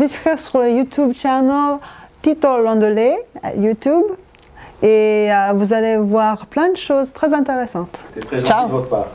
t'inscrire sur le YouTube channel Tito Londolais, YouTube, et vous allez voir plein de choses très intéressantes. C'est très gentil Ciao. de votre part.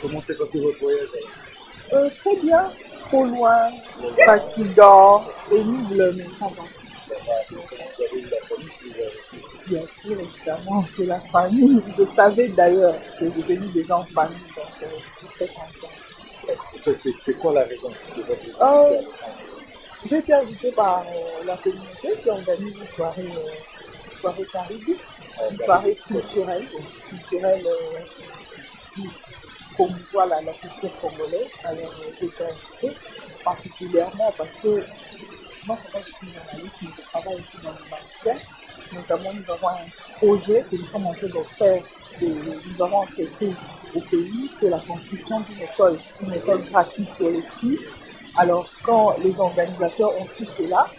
Comment s'est passé votre voyage? Très bien, trop loin, fatigant, pénible, mais ça va. Bien sûr, évidemment, c'est la famille. Je savais d'ailleurs que je venais déjà en famille, donc je suis très contente. C'est quoi la raison de votre visite? J'ai été invitée par la communauté qui organise une soirée caribique, une soirée culturelle qui promouvoit la culture congolaise. Alors j'ai été invitée particulièrement parce que moi, je suis journaliste, mais je travaille aussi dans le ministère. Notamment, nous avons un projet que nous sommes en train de faire, que nous avons traité au pays, c'est la construction d'une école gratuite pour les filles. Alors, quand les organisateurs ont su cela,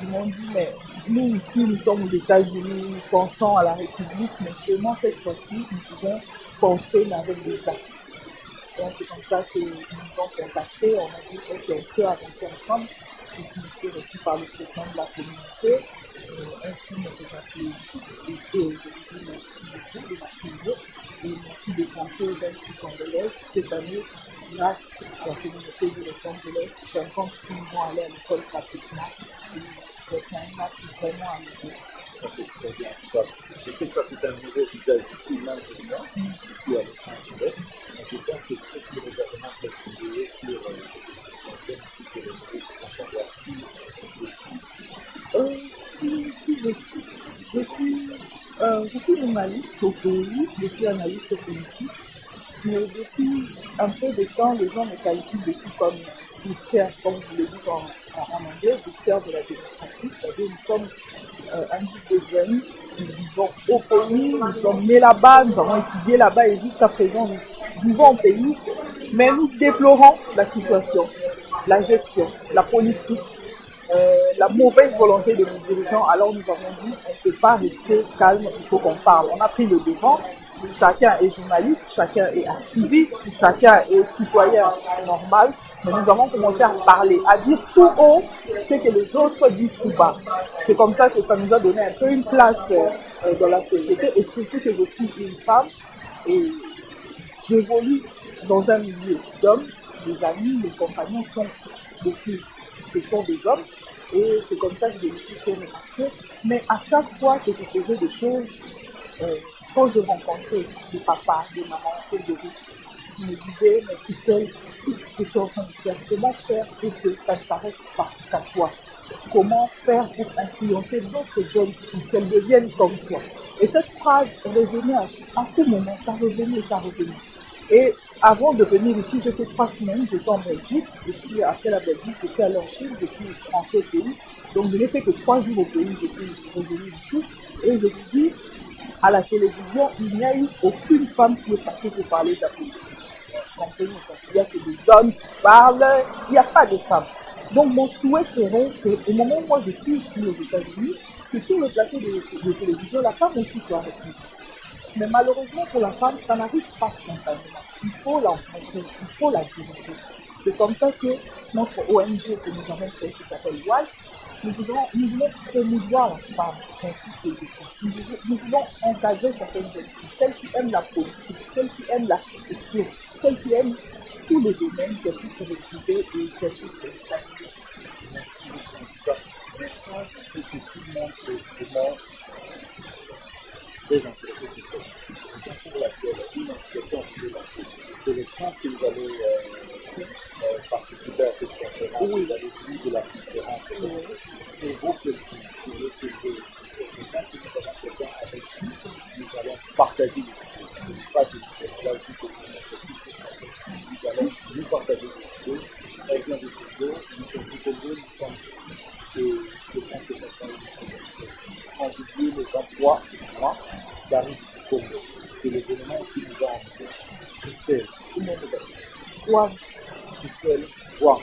ils m'ont dit, mais nous ici, nous sommes aux États-Unis, nous pensons à la République, mais seulement cette fois-ci, nous pouvons penser avec des actes. Donc, c'est comme ça que nous nous avons contactés, on a dit qu'on peut avancer ensemble, et qui est reçu par le président de la communauté, ainsi nous avons appelé et merci beaucoup de m'accueillir, et merci de compter aux jeunes congolaises. Cette année, grâce à la communauté de Los Angeles, 50 filles vont aller à l'école gratuitement, et c'est un acte vraiment amusant. C'est très bien. Je sais que ça c'est un nouveau visage ici maintenant, ici à Los Angeles. Je pense que c'est ce qui est vraiment précisé sur le nouveau qui sont savoir Je suis journaliste au pays, je suis analyste politique, mais depuis un peu de temps, les gens me qualifient depuis comme expert, comme vous le dites en anglais, expert de la démocratie, c'est-à-dire nous sommes un groupe de jeunes qui vivons au pays, nous sommes nés là-bas, nous avons étudié là-bas et jusqu'à présent nous vivons au pays, mais nous déplorons la situation, la gestion, la politique, la mauvaise volonté de nos dirigeants. Alors nous avons dit, on ne peut pas rester calme, il faut qu'on parle. On a pris le devant, chacun est journaliste, chacun est activiste, chacun est citoyen normal, mais nous avons commencé à parler, à dire tout haut ce que les autres disent tout bas. C'est comme ça que ça nous a donné un peu une place dans la société, et surtout que je suis une femme et j'évolue dans un milieu d'hommes, les amis, les compagnons sont beaucoup, ce sont des hommes, et c'est comme ça que je me suis fait remarquer. Mais à chaque fois que je faisais des choses, quand je rencontrais des papas, des mamans, des bébés, ils me disaient, mais tu sais, tout ce que tu es en train de faire, comment faire pour que ça ne s'arrête pas qu'à toi? Comment faire pour influencer d'autres jeunes pour qu'elles deviennent comme toi? Et cette phrase revenait à tout moment, ça revenait. Et avant de venir ici, j'ai fait 3 semaines, j'étais en Belgique, et puis après la Belgique, j'étais allée en Chine, je suis rentrée au pays. Donc je n'ai fait que 3 jours au pays, je suis revenue ici, et je vous dis, à la télévision, il n'y a eu aucune femme qui est passée pour parler de la politique. Il n'y a que des hommes qui parlent, il n'y a pas de femmes. Donc mon souhait serait qu'au moment où moi je suis ici aux États-Unis, que sur le plateau de télévision, la femme aussi soit reconnue. Mais malheureusement pour la femme, ça n'arrive pas spontanément. Il faut la rencontrer, il faut la diriger. C'est comme ça que notre ONG que nous avons fait, qui s'appelle WAL, nous voulons promouvoir la femme ainsi que les femmes. Nous voulons encadrer certaines jeunes filles, celles qui aiment la politique, celles qui aiment l'architecture, celles qui aiment tous les domaines qu'elles puissent se retrouver et qu'elles puissent se stabiliser. Maintenant, c'est que tout le monde est vraiment très intéressé sur cette question pour laquelle une association a été lancée. C'est le temps que vous allez participer à cette conférence, vous allez vivre de la conférence. Et vous, que vous voulez que maintenant que nous avons quelqu'un avec qui nous allons partager des choses. Pas de choses, là aussi que nous allons nous partager des choses. Elle vient de Congo, nous sommes du Congo, nous sommes de conséquences. En juillet, le 23 mois, d'arrive du Congo. C'est l'événement qui nous a emmené. Christelle, tout le monde est d'accord. Wow. Christelle, wow.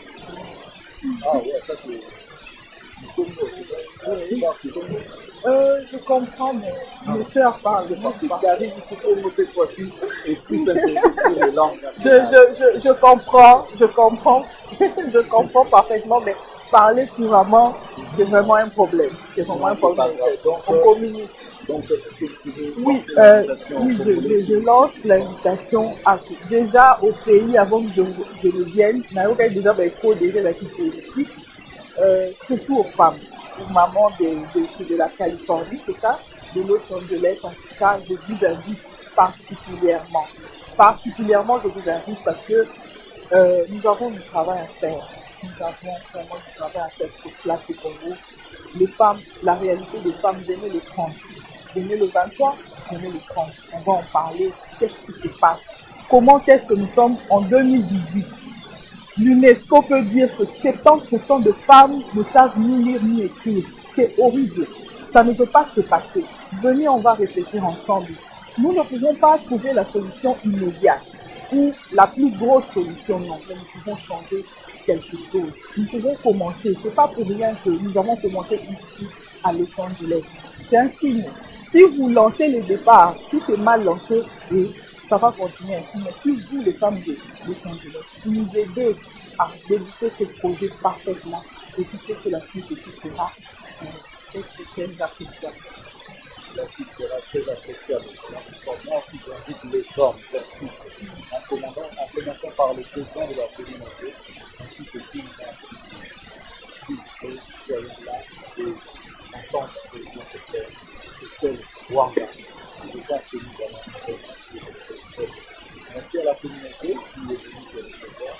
Ah ouais, ça c'est du Congo, c'est vrai. Oui. Du Congo. Je comprends, mais mes sœurs parlent de Je moi. pense que tu arrives du Congo cette fois-ci et plus intéressé sur les langues. Je comprends, je comprends parfaitement, mais parler couramment, c'est vraiment un problème. C'est vraiment un problème. On communique. Donc, est-ce que tu veux Oui, lancer je lance l'invitation à déjà au pays avant que je ne vienne. Naoka déjà faut déjà la politique, surtout aux femmes. Une maman de la Californie, c'est ça, de Los Angeles, en tout cas, je vous invite particulièrement. Particulièrement, je vous invite parce que nous avons du travail à faire. Nous avons vraiment du travail à faire sur place au Congo. Les femmes, la réalité des femmes, venez le 30. Venez le 23, venez le 30. On va en parler. Qu'est-ce qui se passe? Comment est-ce que nous sommes en 2018? L'UNESCO peut dire que 70% de femmes ne savent ni lire ni écrire. C'est horrible. Ça ne peut pas se passer. Venez, on va réfléchir ensemble. Nous ne pouvons pas trouver la solution immédiate ou la plus grosse solution, non, mais nous pouvons changer quelque chose. Nous pouvons commencer. C'est pas pour rien que nous avons commencé ici à Los Angeles. C'est un signe. Si vous lancez le départ, si c'est mal lancé, et ça va continuer ainsi. Mais si vous, les femmes de Los Angeles, vous nous aidez à débuter ce projet parfait-là, et puis c'est que la suite sera très appréciable. La suite sera très appréciable. Moi aussi, j'invite les hommes, en commençant par le président de la communauté, ainsi que tout le monde qui est là et entendre notre père, c'est tel Wanga. C'est ça que nous allons faire. Merci à la communauté qui est venue de recevoir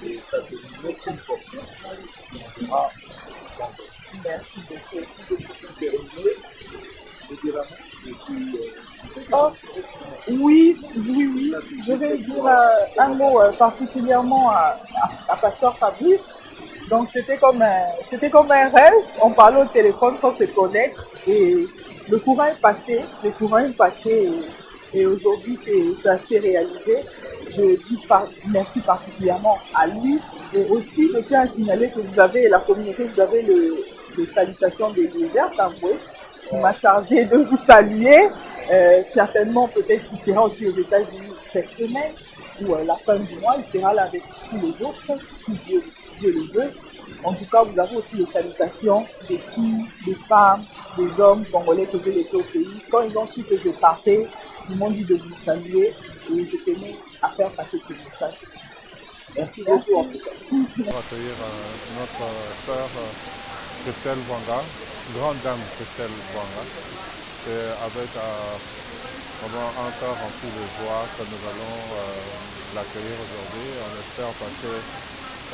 et ça c'est notre portion qui sera dans le. Merci beaucoup. Oui, je vais dire un mot particulièrement à Pasteur Fabrice. Donc c'était comme un rêve, on parlait au téléphone sans se connaître et le courant est passé, et aujourd'hui ça s'est réalisé. Je dis merci particulièrement à lui et aussi je tiens à signaler que vous avez la communauté, vous avez les salutations des Eliezer Tamboué qui m'a chargé de vous saluer. Certainement peut-être qu'il sera aussi aux États-Unis cette semaine ou la fin du mois, il sera là avec tous les autres, si Dieu le veut. En tout cas, vous avez aussi les salutations des filles, des femmes, des hommes congolais que j'ai laissés au pays. Quand ils ont su que je partais, ils m'ont dit de vous saluer et je tenais à faire passer ce message. Merci beaucoup en tout cas. On va accueillir notre sœur Christelle Wanga, grande dame Christelle Wanga. C'est avec vraiment un cœur rempli de joie que nous allons l'accueillir aujourd'hui. On espère passer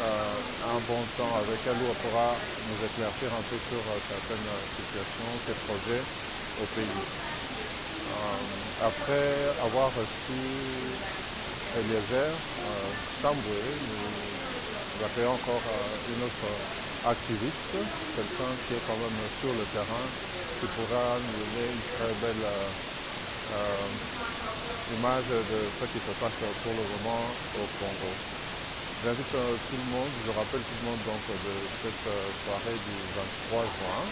un bon temps avec elle où on pourra nous éclaircir un peu sur certaines situations, ses projets au pays. Après avoir reçu Eliezer Tamboué nous accueillons encore une autre activiste, quelqu'un qui est quand même sur le terrain, qui pourra nous donner une très belle image de ce qui se passe pour le moment au Congo. J'invite tout le monde, je rappelle tout le monde donc de cette soirée du 23 juin,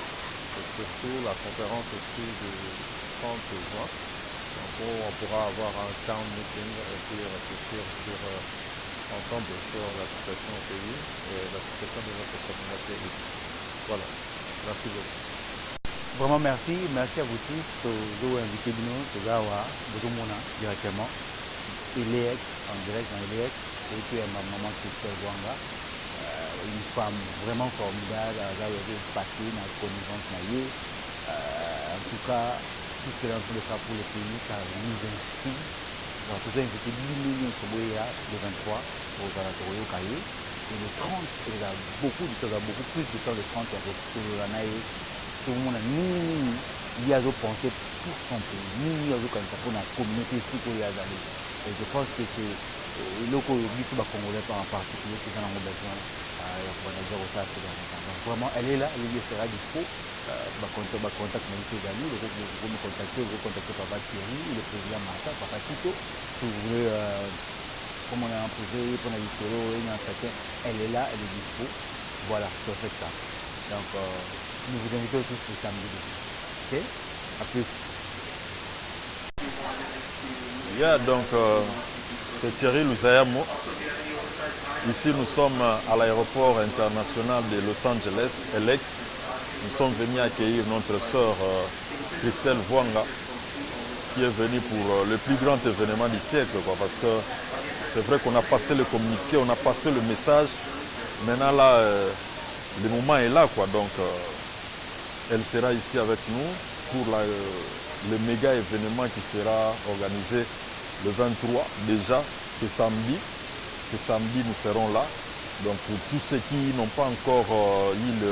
et surtout la conférence aussi du 30 juin, donc où on pourra avoir un town meeting et puis réfléchir sur, ensemble sur la situation au pays et la situation de notre communauté. Voilà, merci beaucoup. Vraiment merci à vous tous de inviter nous, de Gawa, de Mona directement. Elec, en direct dans Elec, et puis ma maman Christelle Wanga, une femme vraiment formidable, elle a eu passé dans la connaissance naïe. En tout cas, tout ce qu'elle a fait pour le pays, ça nous inspire. Alors, tout ça, invité 10 millions le 23 au Galatorio Caillé. Et le 30, il a beaucoup plus de temps, le 30, il y a beaucoup de naïe. Tout le monde a mis, il y a pensé pour son pays, il y a pour la communauté ici pour y aller. Et je pense que c'est le Congolais en particulier qui en a besoin de ça. Donc vraiment, elle est là, elle sera dispo. Contact avec les amis, vous me contactez Papa Thierry, le président Martin, Papa Tito. Si vous voulez, comme on a imposé pour la solo, elle est là, elle est dispo. Voilà, c'est fait ça. Donc, nous vous invitons tous le samedi. Ok? À plus. Donc, c'est Thierry Louzayamo. Ici, nous sommes à l'aéroport international de Los Angeles, LX. Nous sommes venus accueillir notre sœur Christelle Wanga, qui est venue pour le plus grand événement du siècle. Parce que c'est vrai qu'on a passé le communiqué, on a passé le message. Maintenant, là, le moment est là. Donc, elle sera ici avec nous pour le méga événement qui sera organisé le 23. Déjà, c'est samedi. C'est samedi, nous serons là. Donc, pour tous ceux qui n'ont pas encore eu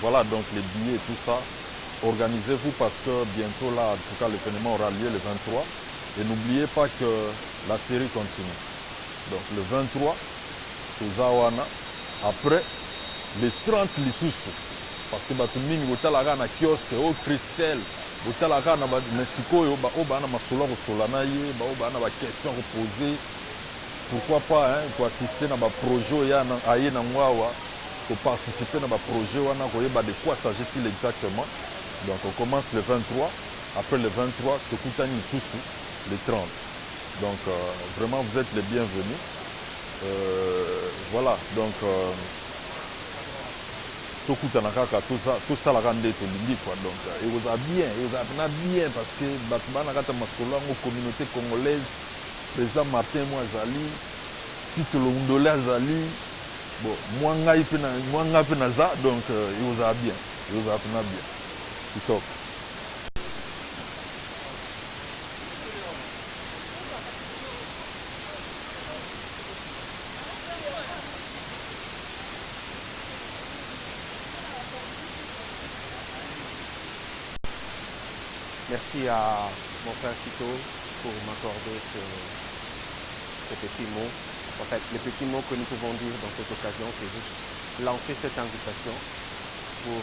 voilà, donc les billets et tout ça, organisez-vous parce que bientôt, là, en tout cas, l'événement aura lieu le 23. Et n'oubliez pas que la série continue. Donc, le 23, Tuzawana. Après, les 30 lisusu. Parce que tout le monde est na kiosque, oh Christelle, botalaka na Mexico, bana masolo kosolana ye, bana ba question reposer. Pourquoi pas pour assister à un projet ya na aye na ngwawa, pour participer à un projet wana koyeba de quoi s'agit-il exactement. Donc on commence le 23, après le 23, tokutani lisusu le 30. Donc vraiment vous êtes les bienvenus. Voilà, donc tokutana kaka tosalaka nde tolingi quoi. Donc ekozala bien parce que bato bana kata masolo yango communauté congolaise, président Martin mo azali, Tito Londole azali, bon moi ngai mpe naza, donc ekozala bien kitoko. Merci à mon frère Tito pour m'accorder ce petit mot. En fait, le petit mot que nous pouvons dire dans cette occasion, c'est juste lancer cette invitation pour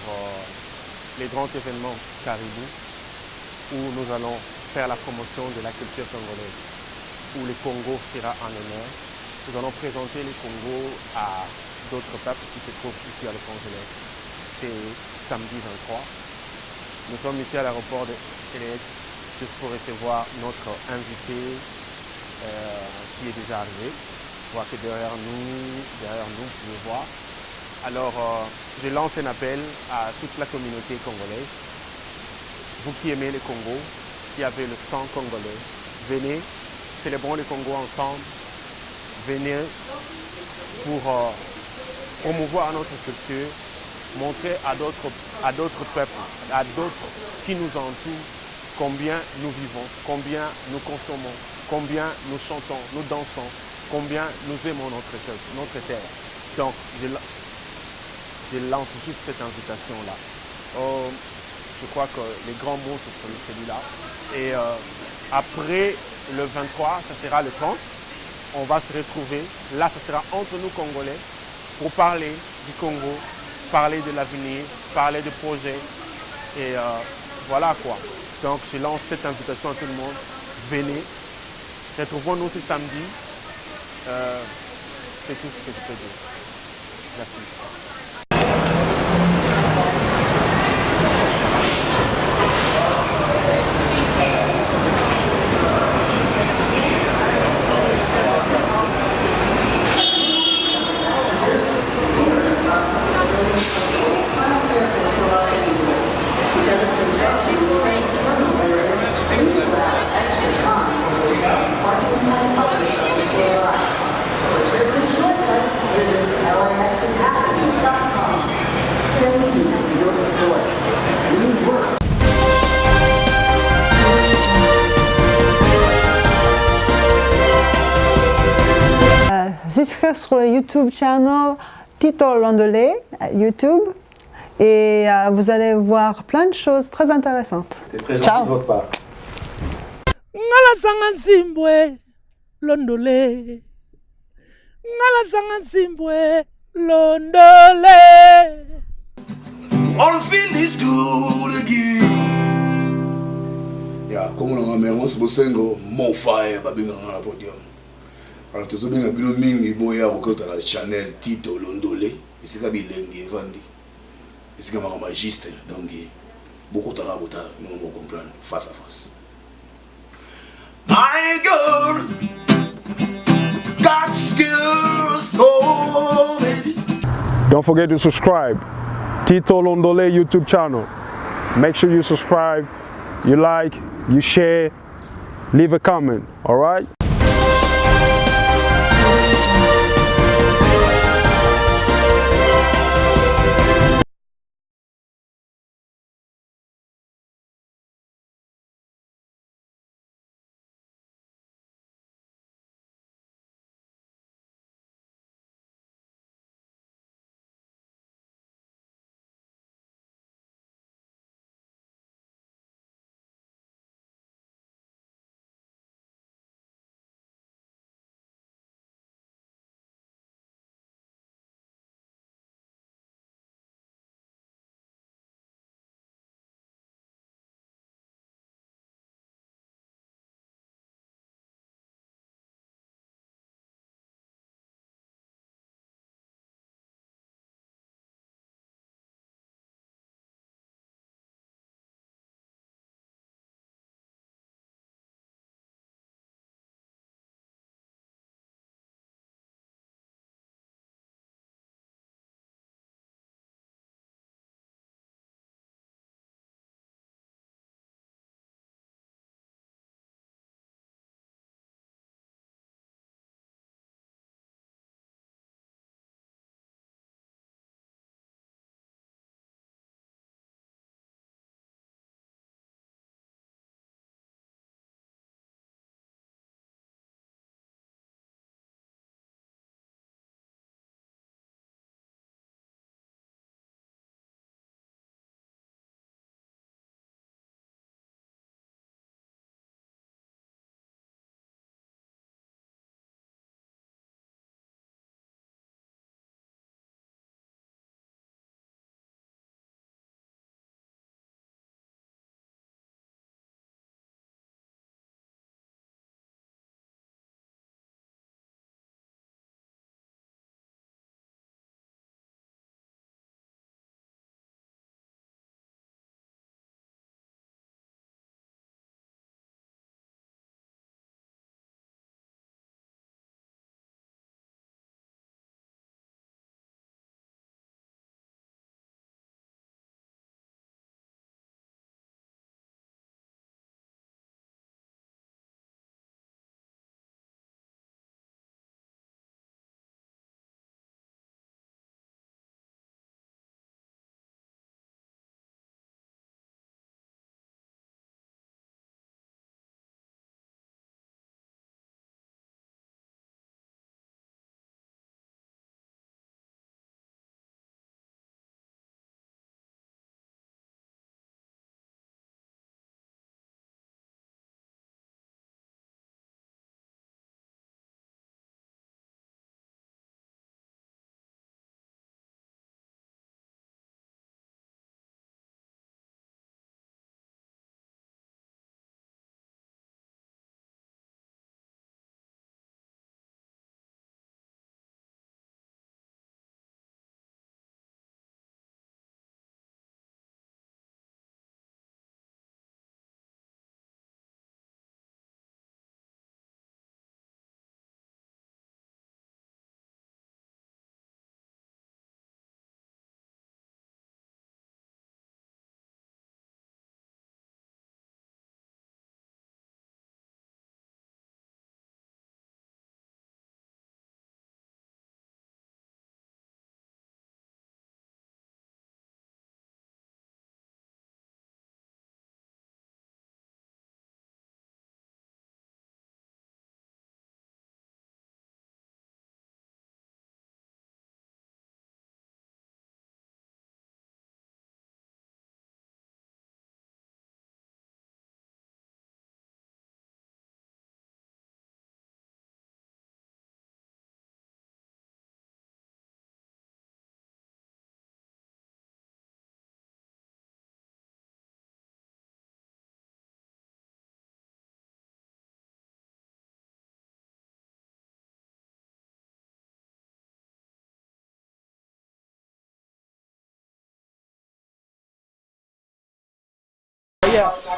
les grands événements Caribou, où nous allons faire la promotion de la culture congolaise, où le Congo sera en honneur. Nous allons présenter le Congo à d'autres peuples qui se trouvent ici à Los Angeles. C'est samedi 23. Nous sommes ici à l'aéroport de LX juste pour recevoir notre invité qui est déjà arrivé. Je vois que derrière nous, vous pouvez voir. Alors, je lance un appel à toute la communauté congolaise. Vous qui aimez le Congo, qui avez le sang congolais, venez, célébrons le Congo ensemble. Venez pour promouvoir notre culture, montrer à d'autres peuples, à d'autres qui nous entourent, combien nous vivons, combien nous consommons, combien nous chantons, nous dansons, combien nous aimons notre terre. Donc, je lance juste cette invitation-là. Je crois que les grands mots, c'est celui-là. Et après le 23, ça sera le 30. On va se retrouver. Là, ça sera entre nous Congolais pour parler du Congo, parler de l'avenir, parler de projets. Et voilà quoi. Donc, je lance cette invitation à tout le monde. Venez. Retrouvons-nous ce samedi. C'est tout ce que je peux dire. Merci. Jusqu'à sur le YouTube channel Tito Londolé, YouTube, et vous allez voir plein de choses très intéressantes. C'est très gentil Ciao. de votre part. Ngala sanga zimbwe londole. Ngala sanga zimbwe londole. All feel is good again. Ya, comme on a Mermos Bosengo, mon fire, babinga na podium. Alors tu sais bien bino mingi boya okota na Chanel Tito Londolé, ici ka bilenge vandi. Ici ka mama magiste donc beaucoup de rabota nous on comprendre face à face. My girl got skills, oh baby. Don't forget to subscribe. Tito Londole YouTube channel. Make sure you subscribe, you like, you share, leave a comment, alright?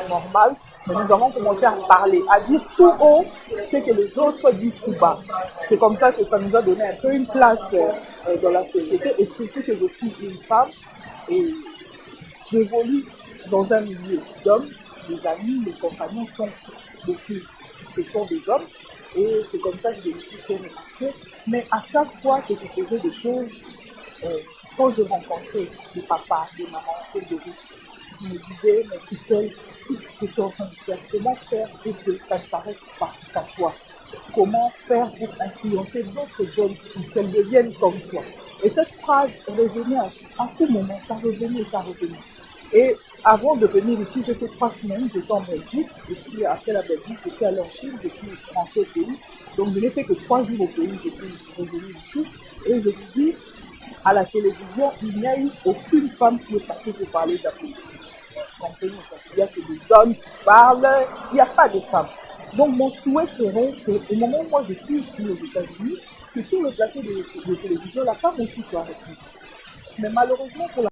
normal, mais nous avons commencé à parler, à dire tout haut ce que les autres disent tout bas. C'est comme ça que ça nous a donné un peu une place dans la société, et surtout que je suis une femme et j'évolue dans un milieu d'hommes, les amis, les compagnons sont beaucoup, ce sont des hommes, et c'est comme ça que je me suis fait remarquer. Mais à chaque fois que je faisais des choses, quand je rencontrais des papas, des mamans, des bébés, je me disais, mais tu sais, tout ce que tu es en train de faire, comment faire pour que ça ne s'arrête pas à toi? Comment faire pour influencer d'autres jeunes pour qu'elles deviennent comme toi? Et cette phrase revenait à tout moment, ça revenait, ça revenait. Et avant de venir ici, j'ai fait 3 semaines, j'étais en Belgique, et puis après la Belgique, j'étais allée en Chine, je suis rentrée au pays. Donc je n'ai fait que 3 jours au pays, je suis revenue ici, et je vous dis, à la télévision, il n'y a eu aucune femme qui est passée pour parler de la politique. Il y a que des hommes qui parlent, il n'y a pas de femmes. Donc mon souhait serait qu'au moment où moi je suis ici aux États-Unis, que sur le plateau de télévision, la femme aussi soit retenue. Mais malheureusement pour la